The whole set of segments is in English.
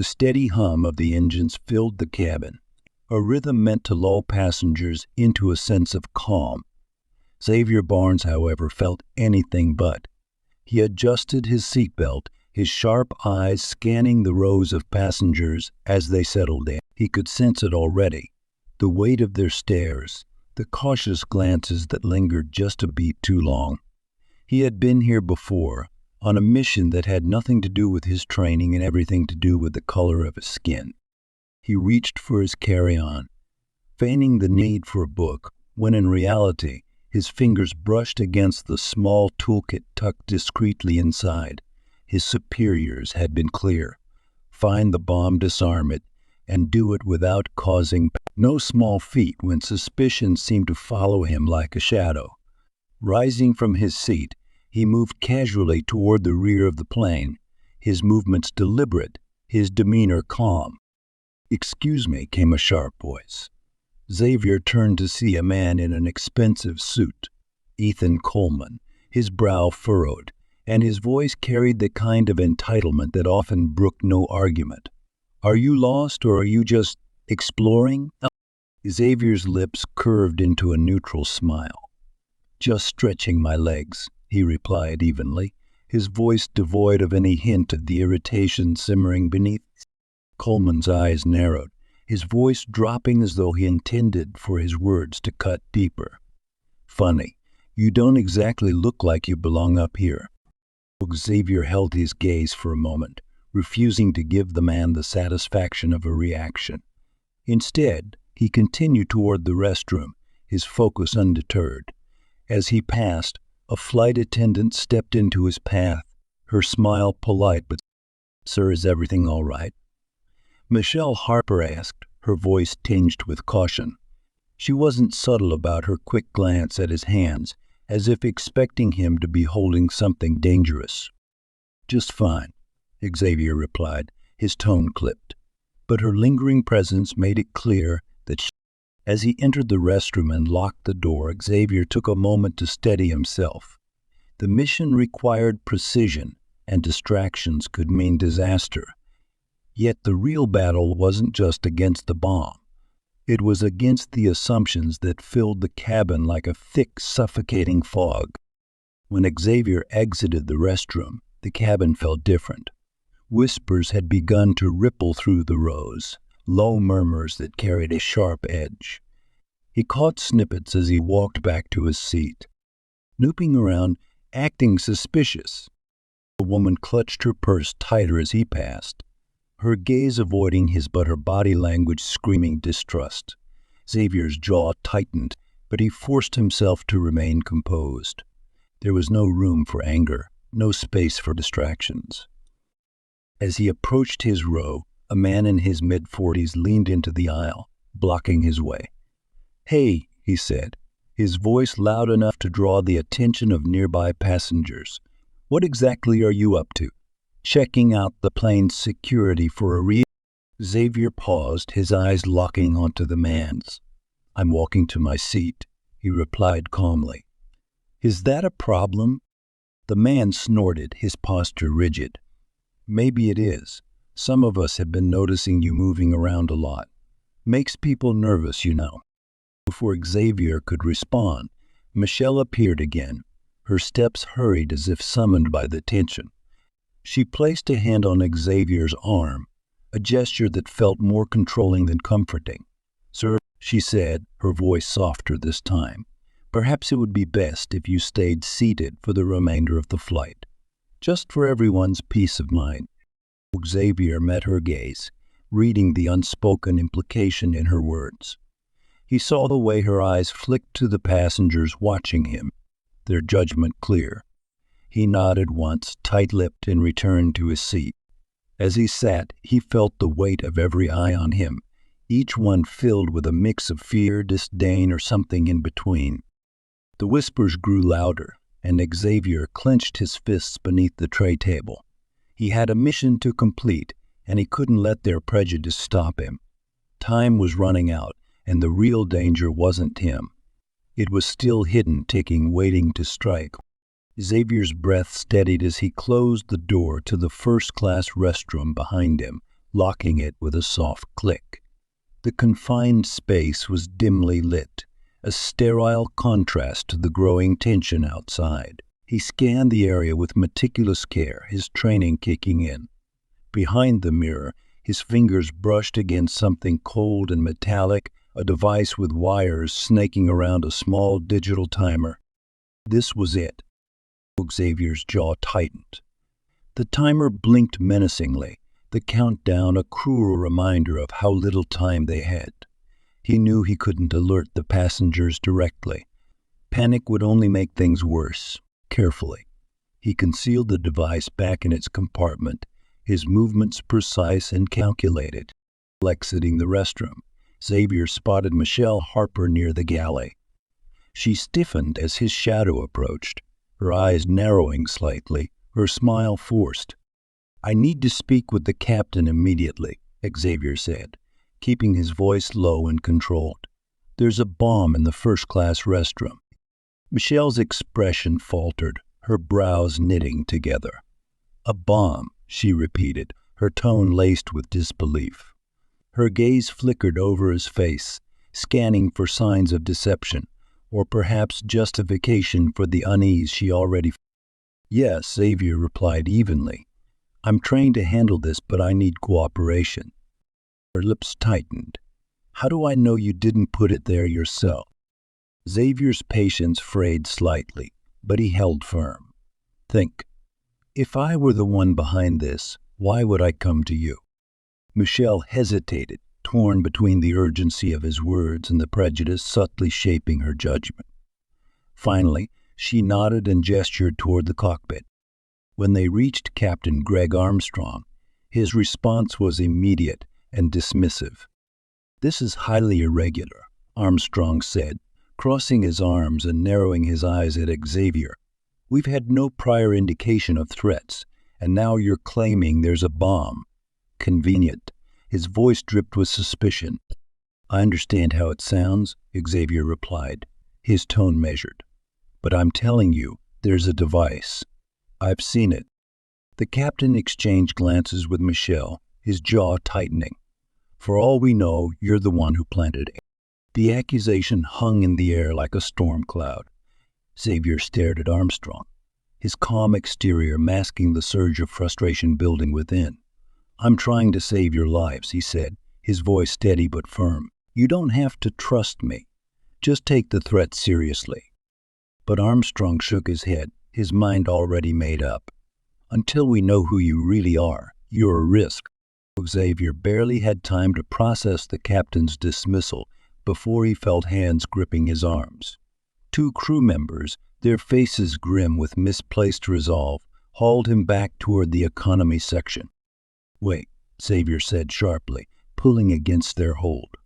The steady hum of the engines filled the cabin, a rhythm meant to lull passengers into a sense of calm. Xavier Barnes, however, felt anything but. He adjusted his seatbelt, his sharp eyes scanning the rows of passengers as they settled in. He could sense it already, the weight of their stares, the cautious glances that lingered just a beat too long. He had been here before, on a mission that had nothing to do with his training and everything to do with the color of his skin. He reached for his carry-on, feigning the need for a book, when in reality, his fingers brushed against the small toolkit tucked discreetly inside. His superiors had been clear. Find the bomb, disarm it, and do it without causing no small feat when suspicion seemed to follow him like a shadow. Rising from his seat, he moved casually toward the rear of the plane, his movements deliberate, his demeanor calm. "Excuse me," came a sharp voice. Xavier turned to see a man in an expensive suit, Ethan Coleman, his brow furrowed, and his voice carried the kind of entitlement that often brooked no argument. "Are you lost, or are you just exploring?" Xavier's lips curved into a neutral smile. "Just stretching my legs," he replied evenly, his voice devoid of any hint of the irritation simmering beneath. Coleman's eyes narrowed, his voice dropping as though he intended for his words to cut deeper. "Funny, you don't exactly look like you belong up here." Xavier held his gaze for a moment, refusing to give the man the satisfaction of a reaction. Instead, he continued toward the restroom, his focus undeterred. As he passed, a flight attendant stepped into his path, her smile polite but, "Sir, is everything all right?" Michelle Harper asked, her voice tinged with caution. She wasn't subtle about her quick glance at his hands, as if expecting him to be holding something dangerous. "Just fine," Xavier replied, his tone clipped. But her lingering presence made it clear that as he entered the restroom and locked the door, Xavier took a moment to steady himself. The mission required precision, and distractions could mean disaster. Yet the real battle wasn't just against the bomb. It was against the assumptions that filled the cabin like a thick, suffocating fog. When Xavier exited the restroom, the cabin felt different. Whispers had begun to ripple through the rows, low murmurs that carried a sharp edge. He caught snippets as he walked back to his seat. Snooping around, acting suspicious. The woman clutched her purse tighter as he passed, her gaze avoiding his but her body language screaming distrust. Xavier's jaw tightened, but he forced himself to remain composed. There was no room for anger, no space for distractions. As he approached his row, a man in his mid-40s leaned into the aisle, blocking his way. "Hey," he said, his voice loud enough to draw the attention of nearby passengers. "What exactly are you up to? Checking out the plane's security for a reason?" Xavier paused, his eyes locking onto the man's. "I'm walking to my seat," he replied calmly. "Is that a problem?" The man snorted, his posture rigid. "Maybe it is. Some of us have been noticing you moving around a lot. Makes people nervous, you know." Before Xavier could respond, Michelle appeared again, her steps hurried as if summoned by the tension. She placed a hand on Xavier's arm, a gesture that felt more controlling than comforting. "Sir," she said, her voice softer this time, "perhaps it would be best if you stayed seated for the remainder of the flight, just for everyone's peace of mind." Xavier met her gaze, reading the unspoken implication in her words. He saw the way her eyes flicked to the passengers watching him, their judgment clear. He nodded once, tight-lipped, and returned to his seat. As he sat, he felt the weight of every eye on him, each one filled with a mix of fear, disdain, or something in between. The whispers grew louder, and Xavier clenched his fists beneath the tray table. He had a mission to complete, and he couldn't let their prejudice stop him. Time was running out, and the real danger wasn't him. It was still hidden, ticking, waiting to strike. Xavier's breath steadied as he closed the door to the first-class restroom behind him, locking it with a soft click. The confined space was dimly lit, a sterile contrast to the growing tension outside. He scanned the area with meticulous care, his training kicking in. Behind the mirror, his fingers brushed against something cold and metallic, a device with wires snaking around a small digital timer. This was it. Xavier's jaw tightened. The timer blinked menacingly, the countdown a cruel reminder of how little time they had. He knew he couldn't alert the passengers directly. Panic would only make things worse. Carefully, he concealed the device back in its compartment, his movements precise and calculated. Exiting the restroom, Xavier spotted Michelle Harper near the galley. She stiffened as his shadow approached, her eyes narrowing slightly, her smile forced. "I need to speak with the captain immediately," Xavier said, keeping his voice low and controlled. "There's a bomb in the first-class restroom." Michelle's expression faltered, her brows knitting together. "A bomb," she repeated, her tone laced with disbelief. Her gaze flickered over his face, scanning for signs of deception, or perhaps justification for the unease she already felt. "Yes," Xavier replied evenly. "I'm trained to handle this, but I need cooperation." Her lips tightened. "How do I know you didn't put it there yourself?" Xavier's patience frayed slightly, but he held firm. "Think. If I were the one behind this, why would I come to you?" Michelle hesitated, torn between the urgency of his words and the prejudice subtly shaping her judgment. Finally, she nodded and gestured toward the cockpit. When they reached Captain Greg Armstrong, his response was immediate and dismissive. "This is highly irregular," Armstrong said, crossing his arms and narrowing his eyes at Xavier. "We've had no prior indication of threats, and now you're claiming there's a bomb. Convenient." His voice dripped with suspicion. "I understand how it sounds," Xavier replied, his tone measured. "But I'm telling you, there's a device. I've seen it." The captain exchanged glances with Michelle, his jaw tightening. "For all we know, you're the one who planted it." The accusation hung in the air like a storm cloud. Xavier stared at Armstrong, his calm exterior masking the surge of frustration building within. "I'm trying to save your lives," he said, his voice steady but firm. "You don't have to trust me. Just take the threat seriously." But Armstrong shook his head, his mind already made up. "Until we know who you really are, you're a risk." Xavier barely had time to process the captain's dismissal before he felt hands gripping his arms. Two crew members, their faces grim with misplaced resolve, hauled him back toward the economy section. "Wait," Xavier said sharply, pulling against their hold.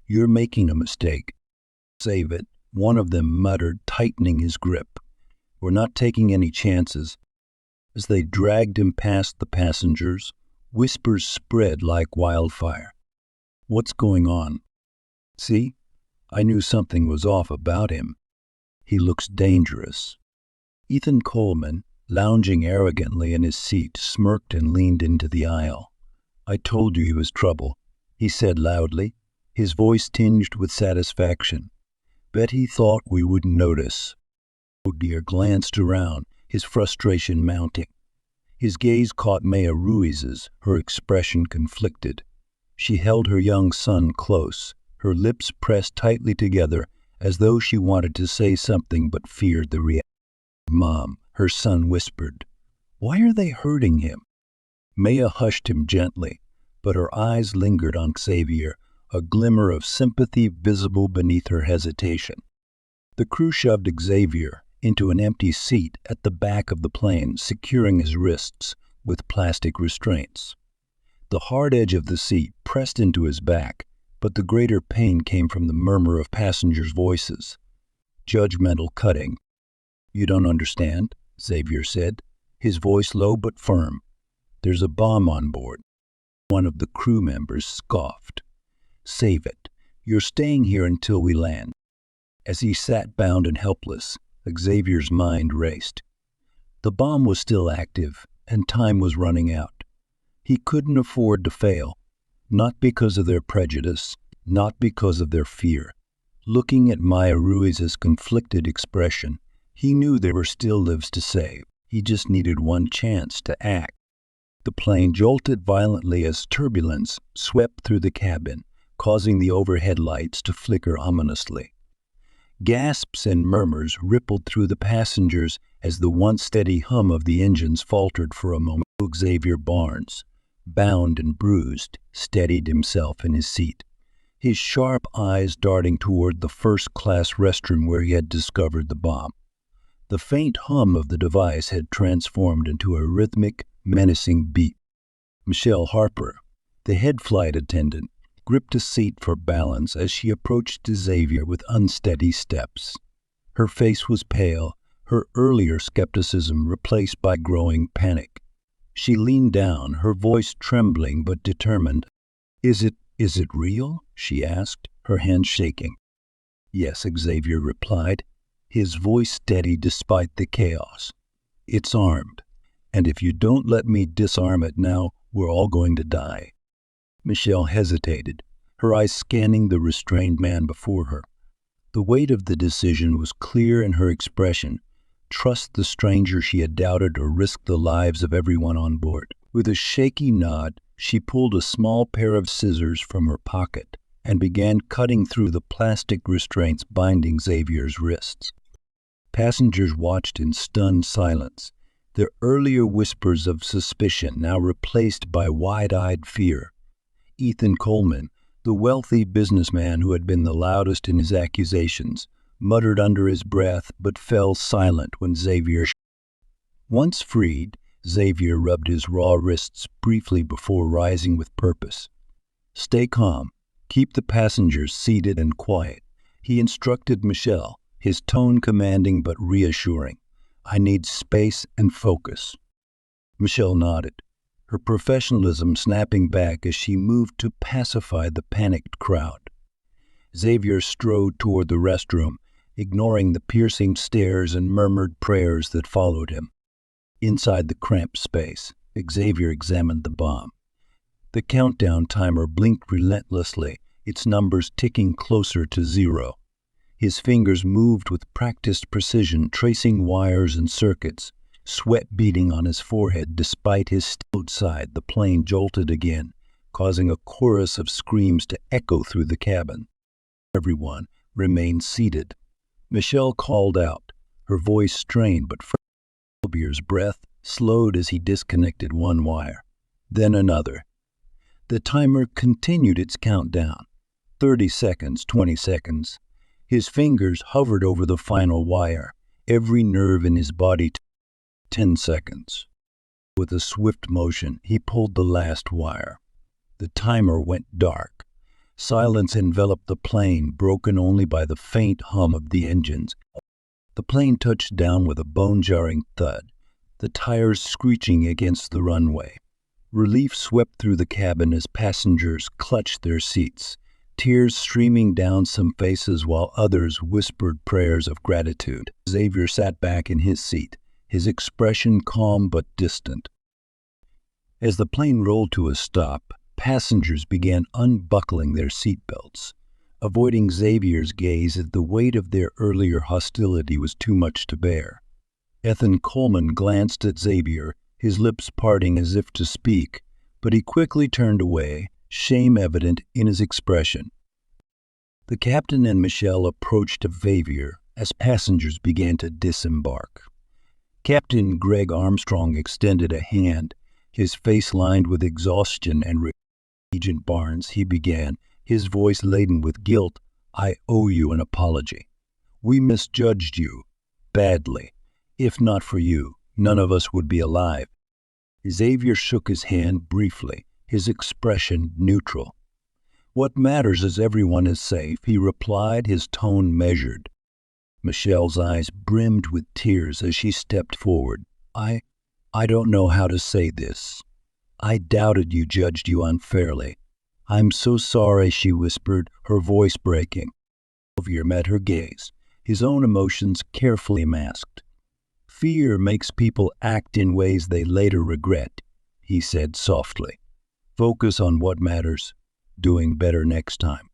"You're making a mistake." "Save it," one of them muttered, tightening his grip. "We're not taking any chances." As they dragged him past the passengers, whispers spread like wildfire. "What's going on?" "See, I knew something was off about him. He looks dangerous." Ethan Coleman, lounging arrogantly in his seat, smirked and leaned into the aisle. "I told you he was trouble," he said loudly, his voice tinged with satisfaction. "Bet he thought we wouldn't notice." O'Dear glanced around, his frustration mounting. His gaze caught Maya Ruiz's, her expression conflicted. She held her young son close, her lips pressed tightly together as though she wanted to say something but feared the reaction. "Mom," her son whispered, "why are they hurting him?" Maya hushed him gently, but her eyes lingered on Xavier, a glimmer of sympathy visible beneath her hesitation. The crew shoved Xavier into an empty seat at the back of the plane, securing his wrists with plastic restraints. The hard edge of the seat pressed into his back, but the greater pain came from the murmur of passengers' voices. Judgmental cutting. "You don't understand," Xavier said, his voice low but firm. "There's a bomb on board." One of the crew members scoffed. "Save it. You're staying here until we land." As he sat bound and helpless, Xavier's mind raced. The bomb was still active, and time was running out. He couldn't afford to fail, Not because of their prejudice, not because of their fear. Looking at Maya Ruiz's conflicted expression, he knew there were still lives to save. He just needed one chance to act. The plane jolted violently as turbulence swept through the cabin, causing the overhead lights to flicker ominously. Gasps and murmurs rippled through the passengers as the once steady hum of the engines faltered for a moment. Xavier Barnes, bound and bruised, steadied himself in his seat, his sharp eyes darting toward the first-class restroom where he had discovered the bomb. The faint hum of the device had transformed into a rhythmic, menacing beat. Michelle Harper, the head flight attendant, gripped a seat for balance as she approached Xavier with unsteady steps. Her face was pale, her earlier skepticism replaced by growing panic. She leaned down, her voice trembling but determined. Is it real?" she asked, her hands shaking. "Yes," Xavier replied, his voice steady despite the chaos. "It's armed, and if you don't let me disarm it now, we're all going to die." Michelle hesitated, her eyes scanning the restrained man before her. The weight of the decision was clear in her expression. Trust the stranger she had doubted or risk the lives of everyone on board. With a shaky nod, she pulled a small pair of scissors from her pocket and began cutting through the plastic restraints binding Xavier's wrists. Passengers watched in stunned silence, their earlier whispers of suspicion now replaced by wide-eyed fear. Ethan Coleman, the wealthy businessman who had been the loudest in his accusations, muttered under his breath but fell silent when Xavier. Once freed, Xavier rubbed his raw wrists briefly before rising with purpose. "Stay calm. Keep the passengers seated and quiet," he instructed Michelle, his tone commanding but reassuring. "I need space and focus." Michelle nodded, her professionalism snapping back as she moved to pacify the panicked crowd. Xavier strode toward the restroom, ignoring the piercing stares and murmured prayers that followed him. Inside the cramped space, Xavier examined the bomb. The countdown timer blinked relentlessly, its numbers ticking closer to 0. His fingers moved with practiced precision, tracing wires and circuits, sweat beading on his forehead despite his outside. The plane jolted again, causing a chorus of screams to echo through the cabin. Everyone remained seated. Michelle called out, her voice strained but firm. Xavier's breath slowed as he disconnected one wire, then another. The timer continued its countdown. 30 seconds, 20 seconds. His fingers hovered over the final wire, every nerve in his body. 10 seconds. With a swift motion, he pulled the last wire. The timer went dark. Silence enveloped the plane, broken only by the faint hum of the engines. The plane touched down with a bone-jarring thud, the tires screeching against the runway. Relief swept through the cabin as passengers clutched their seats, tears streaming down some faces while others whispered prayers of gratitude. Xavier sat back in his seat, his expression calm but distant. As the plane rolled to a stop, passengers began unbuckling their seatbelts, avoiding Xavier's gaze as the weight of their earlier hostility was too much to bear. Ethan Coleman glanced at Xavier, his lips parting as if to speak, but he quickly turned away, shame evident in his expression. The captain and Michelle approached Xavier as passengers began to disembark. Captain Greg Armstrong extended a hand, his face lined with exhaustion and regret. "Agent Barnes," he began, his voice laden with guilt, "I owe you an apology. We misjudged you badly. If not for you, none of us would be alive." Xavier shook his hand briefly, his expression neutral. "What matters is everyone is safe," he replied, his tone measured. Michelle's eyes brimmed with tears as she stepped forward. I don't know how to say this. I doubted you, judged you unfairly. I'm so sorry," she whispered, her voice breaking. Xavier met her gaze, his own emotions carefully masked. "Fear makes people act in ways they later regret," he said softly. Focus on what matters, doing better next time.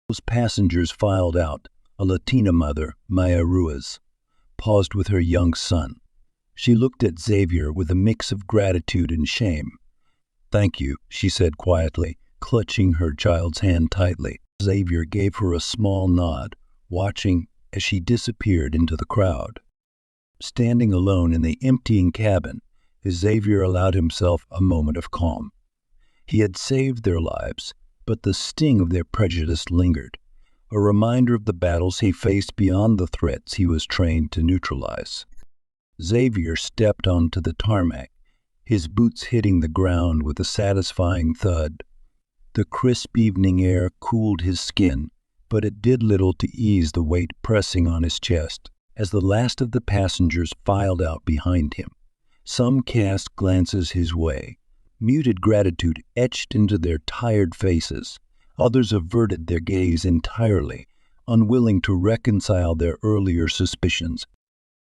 Those passengers filed out. A Latina mother, Maya Ruiz, paused with her young son. She looked at Xavier with a mix of gratitude and shame. "Thank you," she said quietly, clutching her child's hand tightly. Xavier gave her a small nod, watching as she disappeared into the crowd. Standing alone in the emptying cabin, Xavier allowed himself a moment of calm. He had saved their lives, but the sting of their prejudice lingered, a reminder of the battles he faced beyond the threats he was trained to neutralize. Xavier stepped onto the tarmac, his boots hitting the ground with a satisfying thud. The crisp evening air cooled his skin, but it did little to ease the weight pressing on his chest. As the last of the passengers filed out behind him, some cast glances his way. Muted gratitude etched into their tired faces. Others averted their gaze entirely, unwilling to reconcile their earlier suspicions.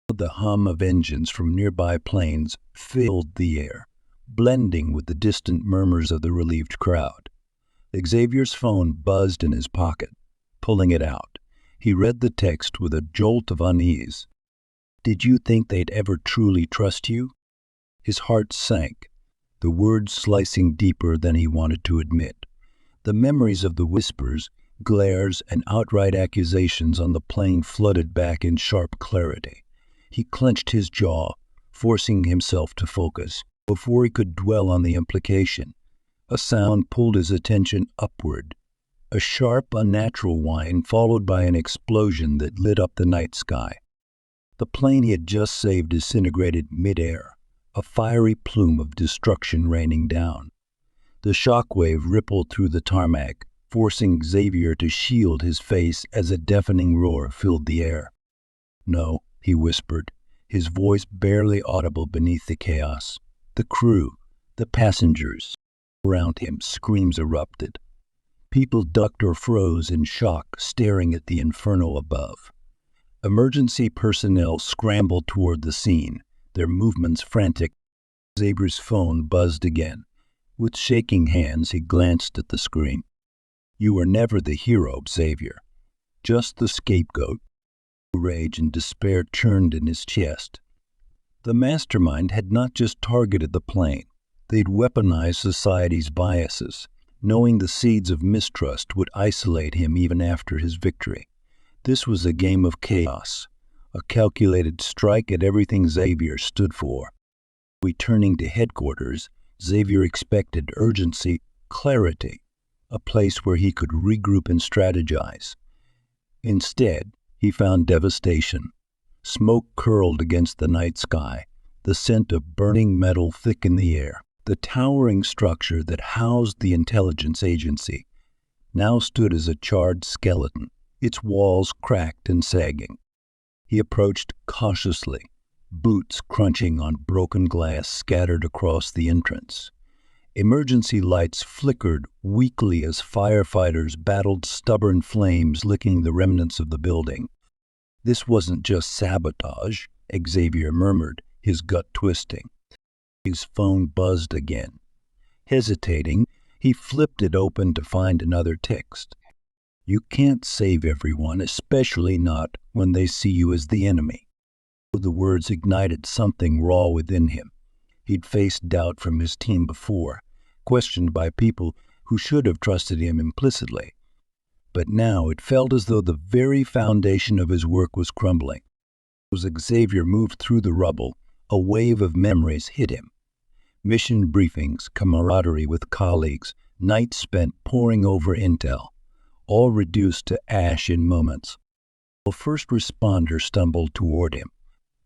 The hum of engines from nearby planes filled the air, blending with the distant murmurs of the relieved crowd. Xavier's phone buzzed in his pocket. Pulling it out, he read the text with a jolt of unease. "Did you think they'd ever truly trust you?" His heart sank, the words slicing deeper than he wanted to admit. The memories of the whispers, glares, and outright accusations on the plane flooded back in sharp clarity. He clenched his jaw, forcing himself to focus. Before he could dwell on the implication, a sound pulled his attention upward. A sharp, unnatural whine followed by an explosion that lit up the night sky. The plane he had just saved disintegrated mid-air, a fiery plume of destruction raining down. The shockwave rippled through the tarmac, forcing Xavier to shield his face as a deafening roar filled the air. "No," he whispered, his voice barely audible beneath the chaos. The crew, the passengers. Around him, screams erupted. People ducked or froze in shock, staring at the inferno above. Emergency personnel scrambled toward the scene, their movements frantic. Xavier's phone buzzed again. With shaking hands, he glanced at the screen. "You were never the hero, Xavier. Just the scapegoat." Rage and despair churned in his chest. The mastermind had not just targeted the plane. They'd weaponized society's biases, knowing the seeds of mistrust would isolate him even after his victory. This was a game of chaos, a calculated strike at everything Xavier stood for. Returning to headquarters, Xavier expected urgency, clarity, a place where he could regroup and strategize. Instead, he found devastation. Smoke curled against the night sky, the scent of burning metal thick in the air. The towering structure that housed the intelligence agency now stood as a charred skeleton, its walls cracked and sagging. He approached cautiously, boots crunching on broken glass scattered across the entrance. Emergency lights flickered weakly as firefighters battled stubborn flames licking the remnants of the building. "This wasn't just sabotage," Xavier murmured, his gut twisting. His phone buzzed again. Hesitating, he flipped it open to find another text. "You can't save everyone, especially not when they see you as the enemy." The words ignited something raw within him. He'd faced doubt from his team before, questioned by people who should have trusted him implicitly. But now it felt as though the very foundation of his work was crumbling. As Xavier moved through the rubble, a wave of memories hit him. Mission briefings, camaraderie with colleagues, nights spent poring over intel, all reduced to ash in moments. A first responder stumbled toward him.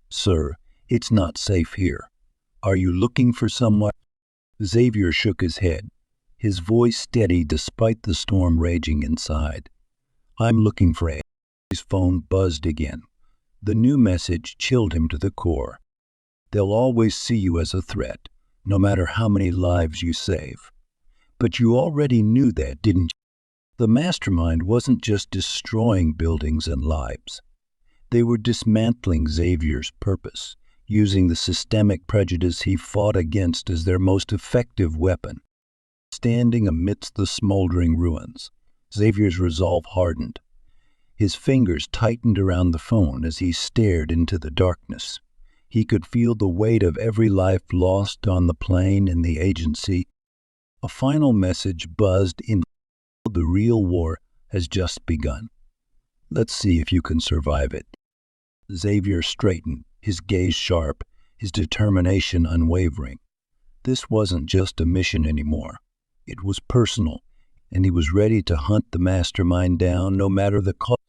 "Sir, it's not safe here. Are you looking for someone?" Xavier shook his head, his voice steady despite the storm raging inside. "I'm looking for a..." His phone buzzed again. The new message chilled him to the core. "They'll always see you as a threat, no matter how many lives you save. But you already knew that, didn't you?" The mastermind wasn't just destroying buildings and lives. They were dismantling Xavier's purpose, using the systemic prejudice he fought against as their most effective weapon. Standing amidst the smoldering ruins, Xavier's resolve hardened. His fingers tightened around the phone as he stared into the darkness. He could feel the weight of every life lost on the plane and the agency. A final message buzzed in. The real war has just begun. Let's see if you can survive it. Xavier straightened, his gaze sharp, his determination unwavering. This wasn't just a mission anymore. It was personal, and he was ready to hunt the mastermind down no matter the cost.